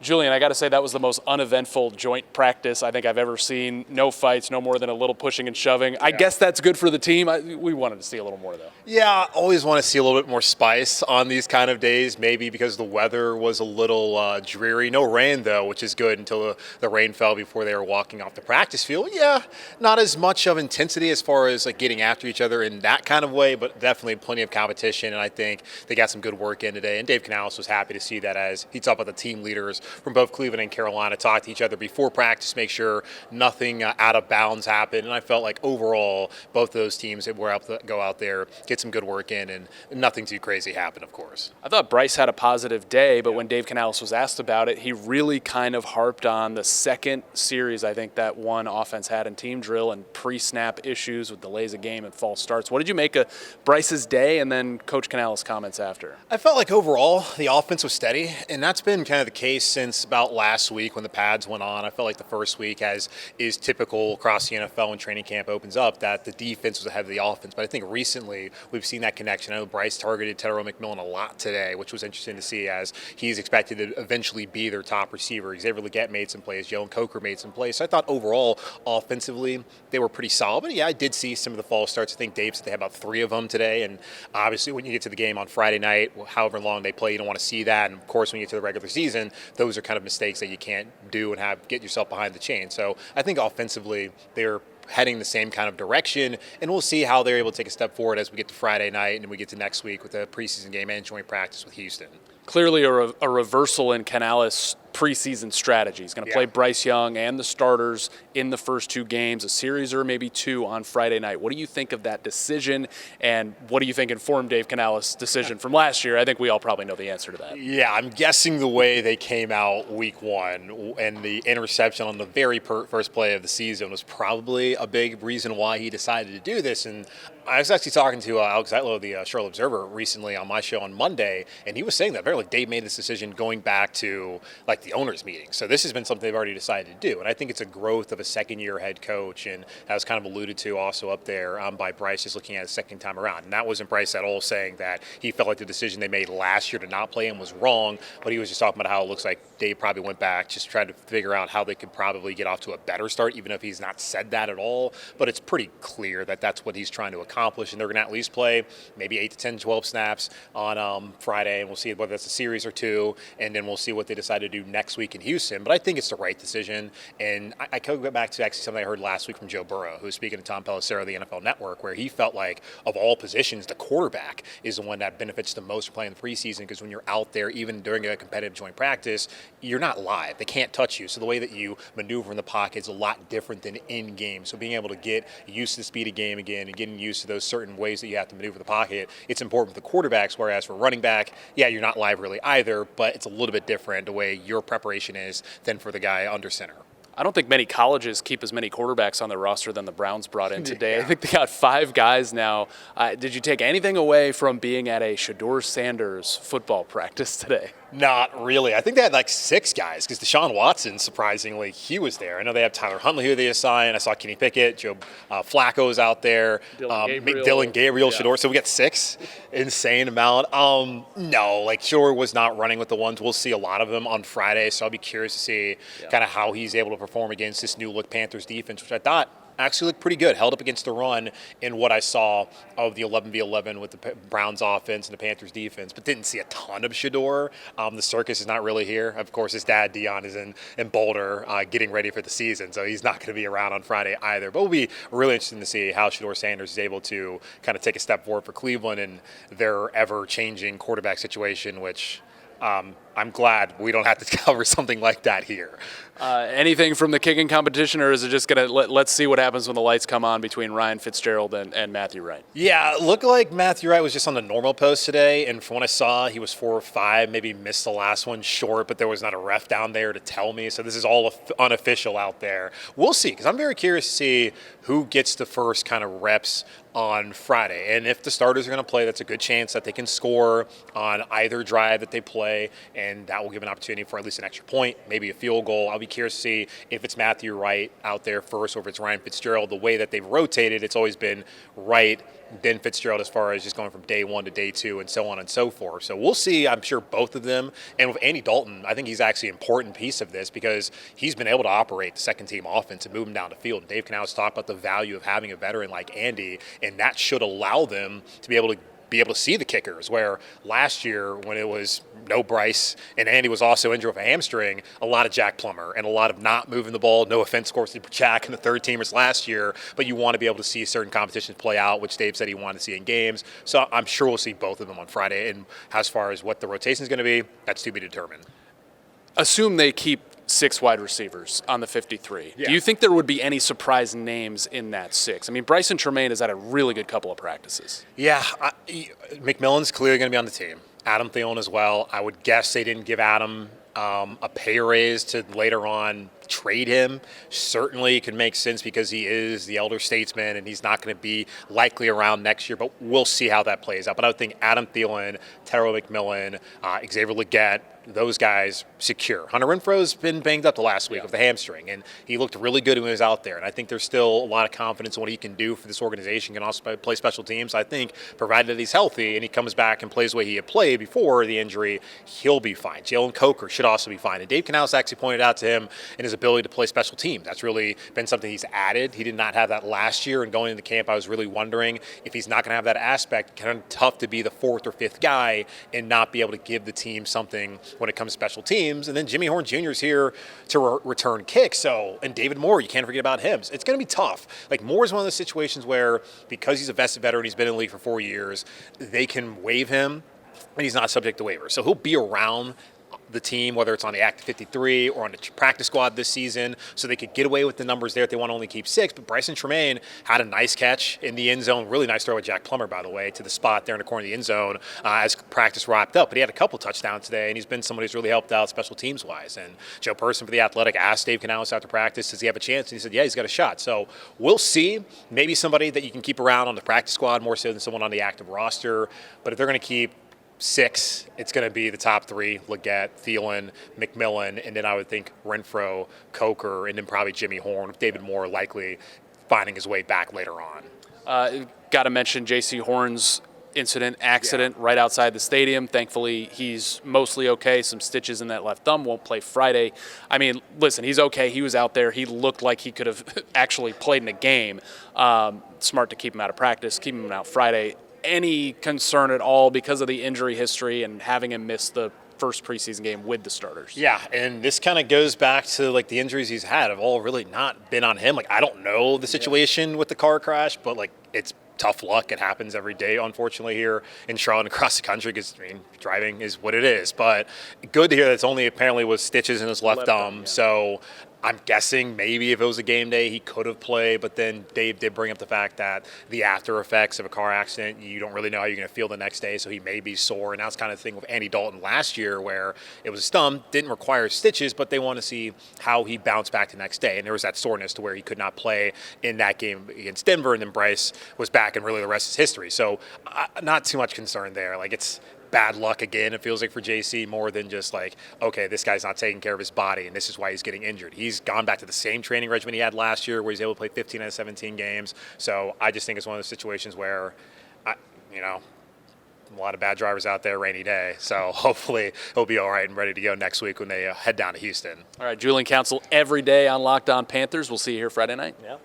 Julian, I got to say that was the most uneventful joint practice I think I've ever seen. No fights, no more than a little pushing and shoving. I guess that's good for the team. We wanted to see a little more, though. Yeah, always want to see a little bit more spice on these kind of days, maybe because the weather was a little dreary. No rain, though, which is good until the rain fell before they were walking off the practice field. Yeah, not as much of intensity as far as like getting after each other in that kind of way, but definitely plenty of competition, and I think they got some good work in today. And Dave Canales was happy to see that as he talked about the team leaders from both Cleveland and Carolina talk to each other before practice, make sure nothing out of bounds happened. And I felt like overall, both those teams were able to go out there, get some good work in, and nothing too crazy happened, of course. I thought Bryce had a positive day, but when Dave Canales was asked about it, he really kind of harped on the second series I think that one offense had in team drill and pre-snap issues with delays of game and false starts. What did you make of Bryce's day and then Coach Canales' comments after? I felt like overall the offense was steady, and that's been kind of the case since about last week when the pads went on. I felt like the first week, as is typical across the NFL when training camp opens up, that the defense was ahead of the offense. But I think recently we've seen that connection. I know Bryce targeted Tedero McMillan a lot today, which was interesting to see as he's expected to eventually be their top receiver. Xavier Legette made some plays. Jalen Coker made some plays. So I thought overall, offensively, they were pretty solid. But yeah, I did see some of the false starts. I think Dave said they had about 3 of them today. And obviously when you get to the game on Friday night, however long they play, you don't want to see that. And of course, when you get to the regular season, those are kind of mistakes that you can't do and get yourself behind the chain. So I think offensively they're heading the same kind of direction, and we'll see how they're able to take a step forward as we get to Friday night and we get to next week with the preseason game and joint practice with Houston. Clearly a reversal in Canales' preseason strategy. He's going to play Bryce Young and the starters in the first 2 games, a series or maybe 2 on Friday night. What do you think of that decision, and what do you think informed Dave Canales' decision from last year? I think we all probably know the answer to that. Yeah, I'm guessing the way they came out week 1 and the interception on the very first play of the season was probably a big reason why he decided to do this. And I was actually talking to Alex Zeitler of the Charlotte Observer recently on my show on Monday, and he was saying that apparently Dave made this decision going back to like the owners' meeting. So this has been something they've already decided to do, and I think it's a growth of a second-year head coach, and that was kind of alluded to also up there by Bryce, just looking at it second time around. And that wasn't Bryce at all saying that he felt like the decision they made last year to not play him was wrong, but he was just talking about how it looks like Dave probably went back, just tried to figure out how they could probably get off to a better start, even if he's not said that at all. But it's pretty clear that that's what he's trying to accomplish, and they're going to at least play maybe 8 to 10, 12 snaps on Friday, and we'll see whether that's a series or 2, and then we'll see what they decide to do next week in Houston. But I think it's the right decision, and I could go back to actually something I heard last week from Joe Burrow, who was speaking to Tom Pelissero of the NFL Network, where he felt like of all positions, the quarterback is the one that benefits the most from playing the preseason, because when you're out there, even during a competitive joint practice, you're not live. They can't touch you. So the way that you maneuver in the pocket is a lot different than in game. So being able to get used to the speed of game again and getting used to those certain ways that you have to maneuver the pocket, it's important for the quarterbacks, whereas for running back, yeah, you're not live really either, but it's a little bit different the way your preparation is than for the guy under center. I don't think many colleges keep as many quarterbacks on their roster than the Browns brought in today. Yeah. I think they got 5 guys now. Did you take anything away from being at a Shedeur Sanders football practice today? Not really. I think they had like 6 guys because Deshaun Watson, surprisingly, he was there. I know they have Tyler Huntley who they assigned. I saw Kenny Pickett, Joe Flacco's out there, Dylan Gabriel, yeah. Shedeur. So we got 6, insane amount. No, like Shedeur was not running with the ones. We'll see a lot of them on Friday, so I'll be curious to see kind of how he's able to perform against this new look Panthers defense, which I thought actually looked pretty good, held up against the run in what I saw of the 11v11 with the Browns offense and the Panthers defense, but didn't see a ton of Shedeur. The circus is not really here. Of course, his dad, Dion, is in Boulder getting ready for the season, so he's not going to be around on Friday either. But it'll be really interesting to see how Shedeur Sanders is able to kind of take a step forward for Cleveland and their ever-changing quarterback situation, which I'm glad we don't have to cover something like that here. Anything from the kicking competition, or is it just going to let's see what happens when the lights come on between Ryan Fitzgerald and Matthew Wright? Yeah, it looked like Matthew Wright was just on the normal post today, and from what I saw, he was 4 or 5, maybe missed the last one short, but there was not a ref down there to tell me, so this is all unofficial out there. We'll see, because I'm very curious to see who gets the first kind of reps on Friday. And if the starters are going to play, that's a good chance that they can score on either drive that they play, and that will give an opportunity for at least an extra point, maybe a field goal. I'll be curious to see if it's Matthew Wright out there first or if it's Ryan Fitzgerald. The way that they've rotated, it's always been Wright, then Fitzgerald, as far as just going from day one to day two and so on and so forth. So we'll see, I'm sure, both of them. And with Andy Dalton, I think he's actually an important piece of this because he's been able to operate the second team offense and move them down the field. And Dave Canales talked about the value of having a veteran like Andy, and that should allow them to be able to see the kickers, where last year when it was no Bryce and Andy was also injured with a hamstring, a lot of Jack Plummer and a lot of not moving the ball. No offense, of course, to Jack and the third teamers last year, but you want to be able to see certain competitions play out, which Dave said he wanted to see in games. So I'm sure we'll see both of them on Friday. And as far as what the rotation is going to be, that's to be determined. Assume they keep 6 wide receivers on the 53. Yeah. Do you think there would be any surprise names in that 6? I mean, Bryson Tremaine has had a really good couple of practices. Yeah, McMillan's clearly going to be on the team. Adam Thielen as well. I would guess they didn't give Adam a pay raise to later on trade him. Certainly it can make sense because he is the elder statesman and he's not going to be likely around next year, but we'll see how that plays out. But I would think Adam Thielen, Terrell McMillan, Xavier Legette, those guys secure. Hunter Renfro's been banged up the last week with the hamstring, and he looked really good when he was out there. And I think there's still a lot of confidence in what he can do for this organization. Can also play special teams. I think, provided that he's healthy and he comes back and plays the way he had played before the injury, he'll be fine. Jalen Coker should also be fine. And Dave Canales actually pointed out to him in his ability to play special teams. That's really been something he's added. He did not have that last year, and going into camp, I was really wondering if he's not going to have that aspect. Kind of tough to be the 4th or 5th guy and not be able to give the team something when it comes to special teams. And then Jimmy Horn Jr. is here to return kicks. So, and David Moore, you can't forget about him. It's going to be tough. Like, Moore is one of those situations where, because he's a vested veteran, he's been in the league for 4 years, they can waive him and he's not subject to waivers. So he'll be around the team, whether it's on the active 53 or on the practice squad this season, so they could get away with the numbers there if they want to only keep 6. But Bryson Tremaine had a nice catch in the end zone, really nice throw with Jack Plummer, by the way, to the spot there in the corner of the end zone as practice wrapped up. But he had a couple touchdowns today, and he's been somebody who's really helped out special teams-wise. And Joe Person for The Athletic asked Dave Canales after practice, does he have a chance? And he said, yeah, he's got a shot. So we'll see. Maybe somebody that you can keep around on the practice squad more so than someone on the active roster. But if they're going to keep 6, it's going to be the top 3, Legette, Thielen, McMillan, and then I would think Renfro, Coker, and then probably Jimmy Horn, with David Moore likely finding his way back later on. Got to mention Jaycee Horn's accident right outside the stadium. Thankfully, he's mostly okay. Some stitches in that left thumb. Won't play Friday. I mean, listen, he's okay. He was out there. He looked like he could have actually played in a game. Smart to keep him out of practice, keep him out Friday. Any concern at all because of the injury history and having him miss the first preseason game with the starters? Yeah, and this kind of goes back to like the injuries he's had have all really not been on him. Like, I don't know the situation with the car crash, but like, it's tough luck. It happens every day, unfortunately, here in Charlotte and across the country, because I mean, driving is what it is. But good to hear that it's only apparently with stitches in his left thumb. Yeah. So I'm guessing maybe if it was a game day, he could have played, but then Dave did bring up the fact that the after effects of a car accident, you don't really know how you're going to feel the next day, so he may be sore. And that's kind of the thing with Andy Dalton last year, where it was his thumb, didn't require stitches, but they want to see how he bounced back the next day. And there was that soreness to where he could not play in that game against Denver, and then Bryce was back, and really the rest is history. So not too much concern there. Like, it's bad luck again, it feels like, for JC, more than just like, okay, this guy's not taking care of his body and this is why he's getting injured. He's gone back to the same training regimen he had last year, where he's able to play 15 out of 17 games. So I just think it's one of those situations where, a lot of bad drivers out there, rainy day. So hopefully he'll be all right and ready to go next week when they head down to Houston. All right, Julian Council every day on Locked On Panthers. We'll see you here Friday night. Yeah.